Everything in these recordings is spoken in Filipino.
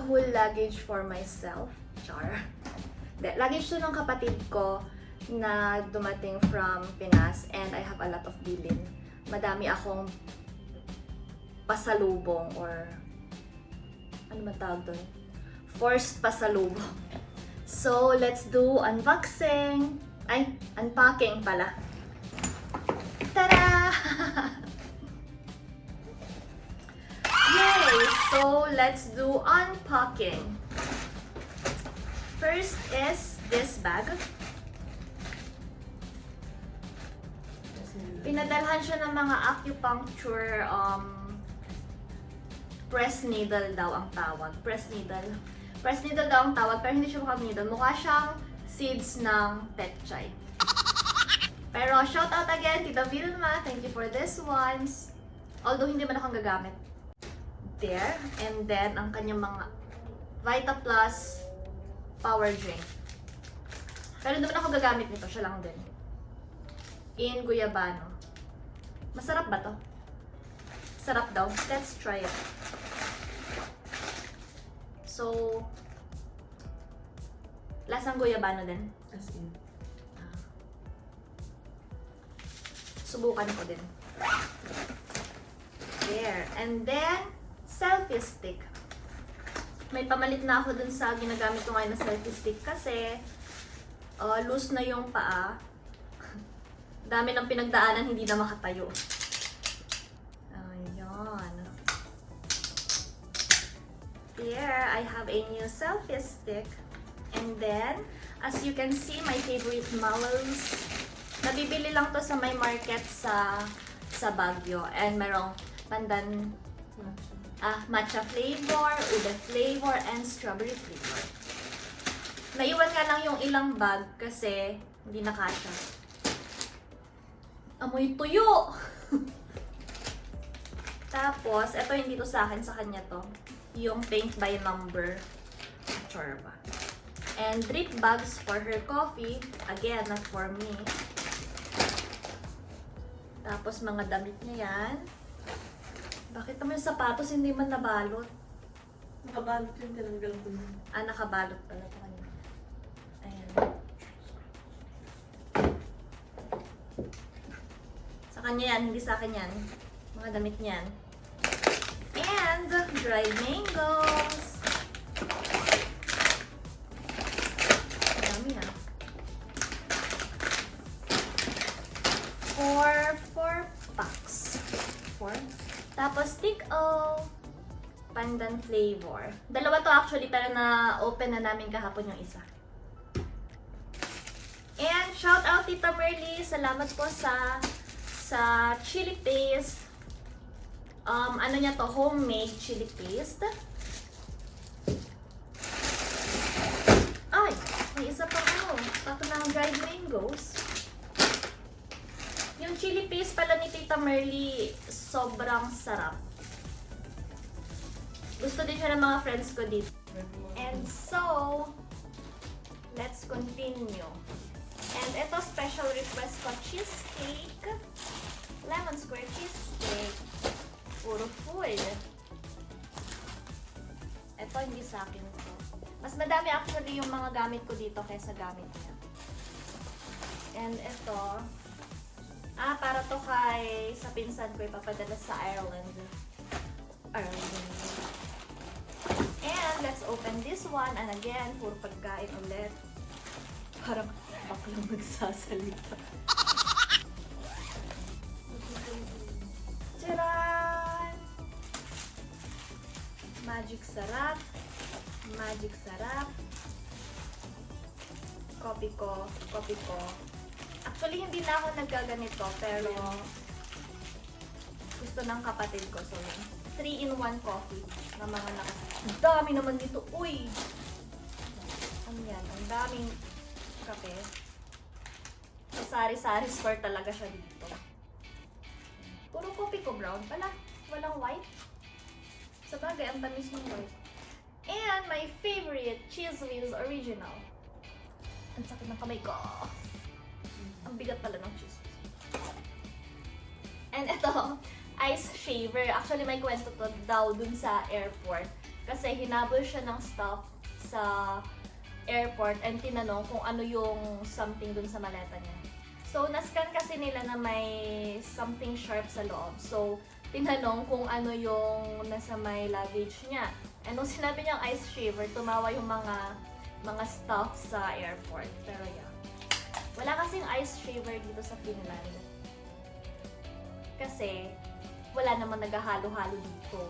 whole luggage for myself. Char. Luggage to ng kapatid ko na dumating from Pinas and I have a lot of bilin. Madami akong pasalubong or ano man tawag doon? Forced pasalubong. So, let's do unboxing. Ay, unpacking pala. Tada! Yay! So, let's do unpacking. First is this bag. Pinadalhan siya ng mga acupuncture press needle daw ang tawag. Press needle. Press needle daw ang tawag, pero hindi siya mukhang needle. Mukha siyang seeds ng petchay. Pero shout out again, Tita Vilma. Thank you for this ones. Although hindi man akong gagamit. There. And then, ang kanyang mga Vita Plus power drink. Pero hindi man ako gagamit nito. Siya lang din. In Guyabano. Masarap ba to? Sarap daw. Let's try it. So, lasang Guyabano din. As in. Subukan ko din. There. And then, selfie stick. May pamalit na ako dun sa ginagamit ko ngayon na selfie stick kasi loose na yung paa. Dami ng pinagdaanan, hindi na makatayo. Ayan. Here, I have a new selfie stick. And then, as you can see, my favorite mallows. Nabibili lang to sa may market sa Baguio. And merong pandan matcha flavor, ube flavor, and strawberry flavor. Naiwan nga lang yung ilang bag kasi hindi nakasya. Amoy tuyo! Tapos, ito hindi to sa akin, sa kanya to. Yung paint by number. Chorba. And drip bags for her coffee. Again, not for me. Tapos, mga damit niya yan. Bakit naman yung sapatos hindi man nabalot? Nakabalot yung tinanggal ko na. Nakabalot pala ito kanina. Ayan. Sa kanya yan, hindi sa akin yan. Mga damit niyan. And dried mangoes. Dami ah. 4 packs. 4. Tapos stick-o. Pandan flavor. Dalawa to actually, pero na-open na namin kahapon yung isa. And shout out Tita Merly. Salamat po sa chili paste. Ano niya to? Homemade chili paste. Ay! May isa pang Pato ng dried mangoes. Yung chili paste pala ni Tita Merly, sobrang sarap. Gusto din siya ng mga friends ko dito. And so, let's continue. And ito, special request ko, cheesecake. Lemon square cheesecake. Puro full. Ito, hindi sa akin to. Mas madami actually yung mga gamit ko dito kaysa gamit niya. And ito, para to sa pinsan ko, ipapadala sa Ireland. And let's open this one. And again, puro pagkain ulit. Parang baklang magsasalita. Tcharan! Magic sarap. Magic sarap. Kopi ko. Actually, hindi na ako nagkaganito, pero gusto ng kapatid ko. So, 3-in-1 coffee na mga Ang dami naman dito. Uy! Ano yan? Ang daming kape. So, sari-sari store talaga siya dito. Puro kopi ko brown pala. Walang white. Sa bagay, ang tamis ng white. And my favorite, Cheese Whiz Original. Ang sakit ng kamay ko. Ang bigat pala ng cheese. And ito, ice shaver. Actually, may kwento to daw dun sa airport. Kasi hinabol siya ng staff sa airport and tinanong kung ano yung something dun sa maleta niya. So, nascan kasi nila na may something sharp sa loob. So, tinanong kung ano yung nasa may luggage niya. And nung sinabi niyang ice shaver, tumawa yung mga staff sa airport. Pero yeah. Wala kasing ice shaver dito sa Finland. Kasi, wala naman naghahalo-halo dito.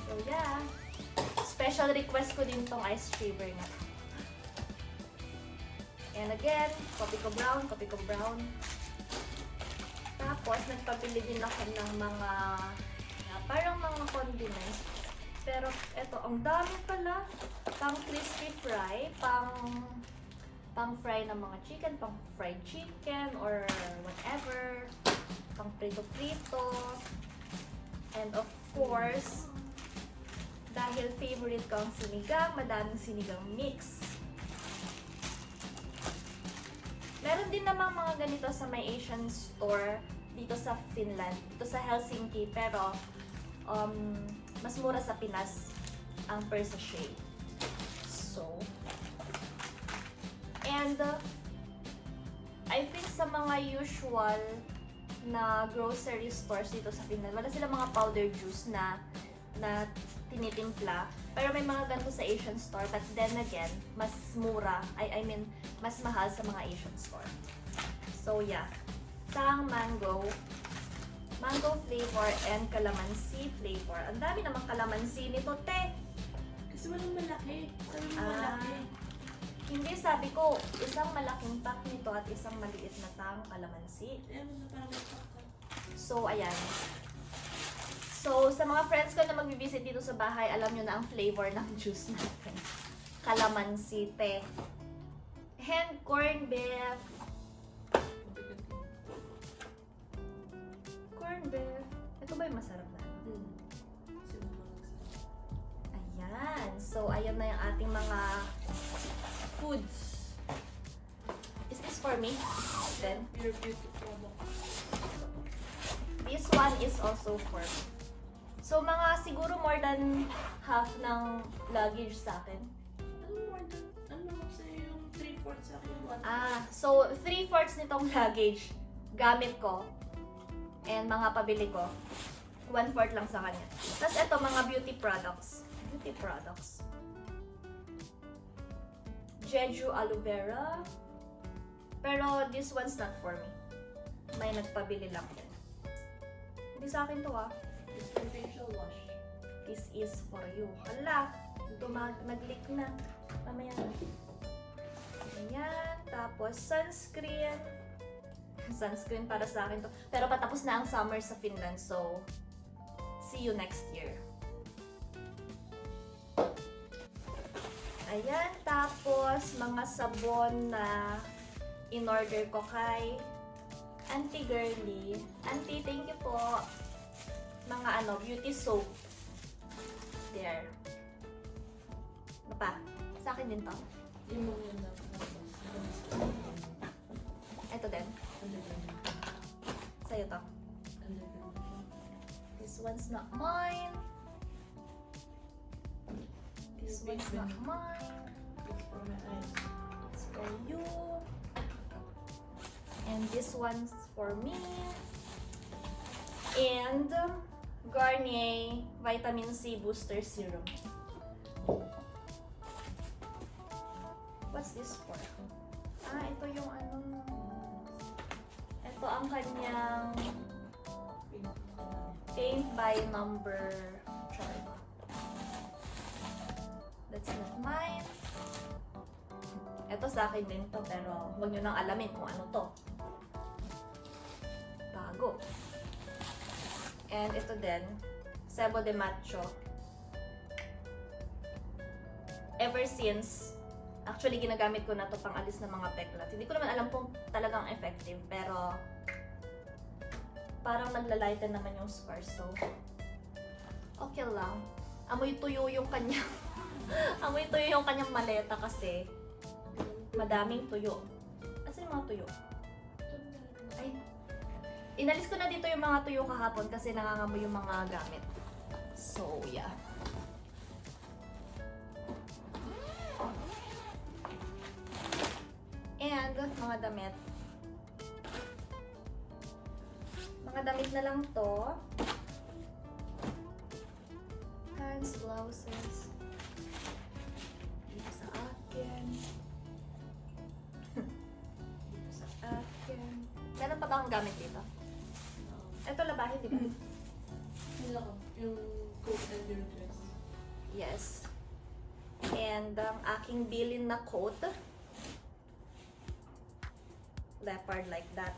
So yeah. Special request ko din tong ice shaver na to. And again, kopi ko brown. Tapos, nagpabili din ako ng mga, parang mga condiments. Pero, eto, ang dami pala. Pang crispy fry, pang fry ng mga chicken, pang fried chicken, or whatever. Pang prito-prito. And of course, dahil favorite ko ang sinigang, madaming sinigang mix. Meron din namang mga ganito sa may Asian store dito sa Finland, dito sa Helsinki, pero mas mura sa Pinas ang per sachet. So, and I think sa mga usual na grocery stores dito sa Finland, wala sila mga powder juice na tinitimpla. Pero may mga ganito sa Asian store. But then again, mas mura. I mean, mas mahal sa mga Asian store. So yeah. Tang mango flavor and calamansi flavor. Ang dami namang calamansi nito, te. Kasi walang malaki. Malaki. Hindi, sabi ko, isang malaking pack nito at isang maliit na tang calamansi. Parang So, ayan. So, sa mga friends ko na mag-visit dito sa bahay, alam nyo na ang flavor ng juice natin. Calamansi, te. And corn beef. Corn beef. Ito ba yung masarap na? Ayan. So, ayan na yung ating mga foods. Is this for me? Then, Pure beauty product. this one is also for me. So, mga siguro more than half ng luggage sa akin. Ano sa'yo yung 3/4 sa akin? So 3/4 nitong luggage, gamit ko. And mga pabili ko. 1/4 lang sa kanya. Tapos ito, mga beauty products. Jeju aloe vera. Pero this one's not for me. May nagpabili lang din. Hindi sa akin to It's my facial wash. This is for you. Hala, nag-leak na. Mamaya na. Ayan. Tapos, sunscreen. Sunscreen para sa akin to. Pero patapos na ang summer sa Finland. So, see you next year. Ayan. Tapos, mga sabon na in-order ko kay Auntie Girly. Auntie, thank you po. Mga beauty soap. There. Ano pa? Sa akin din to. Yung mga yun na. Ito din. Sa'yo to. This one's not mine. This one's not mine. It's for my eyes. It's for you. And this one's for me. And Garnier Vitamin C Booster Serum. What's this for? Ito yung ito ang kanyang paint by number chart. That's not mine. Ito sa akin din to, pero huwag nyo nang alamin kung ano to. Bago. And ito din, Sebo de Macho. Ever since, actually ginagamit ko na to pang alis ng mga peklat. Hindi ko naman alam kung talagang effective, pero parang naglalighten naman yung scars. So, okay lang. Amoy tuyo yung kanyang amoy tuyo yung kanyang maleta kasi madaming tuyo. Asan yung mga tuyo? Ay, inalis ko na dito yung mga tuyo kahapon kasi nangangamoy yung mga gamit. So, yeah. mga damit. Mga damit na lang to. Pants, blouses. Dito sa akin. Dito sa akin. Meron pa ba akong gamit dito? Ito labahin, di ba? Nila ko, yung coat and your dress. Yes. And ang aking bilin na coat. Leopard like that.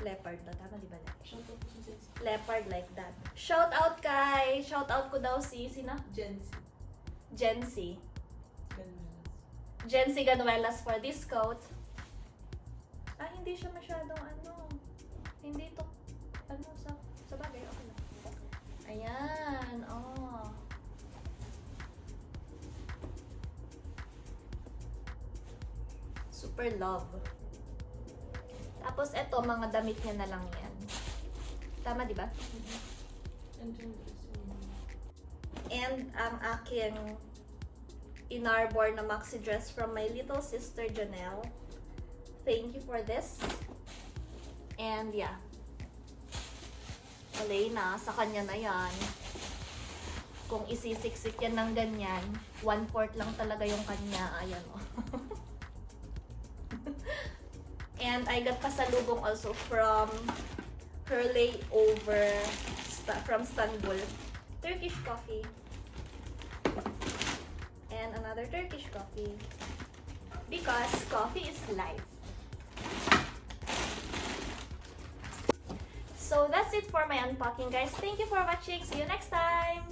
Leopard na. Tama di ba? Shout out to si Leopard like that. Shout out kay... Shout out ko daw si... Sino? Jency. Jency. Ganuelas. Jency Ganuelas for this coat. Ah, hindi siya masyadong ano. Hindi to... Ano, sa bagay. Okay lang. Ayan. Oh. Super love. Tapos eto, mga damit niya na lang yan. Tama, di ba? And yung dress. And ang aking inarbor na maxi dress from my little sister Janelle. Thank you for this. And yeah. Elena, sa kanya na yan. Kung isisiksik yan ng ganyan, 1/4 lang talaga yung kanya. Ayan o. And I got pasalubong also from her layover from Istanbul. Turkish coffee. And another Turkish coffee. Because coffee is life. So that's it for my unpacking, guys. Thank you for watching. See you next time.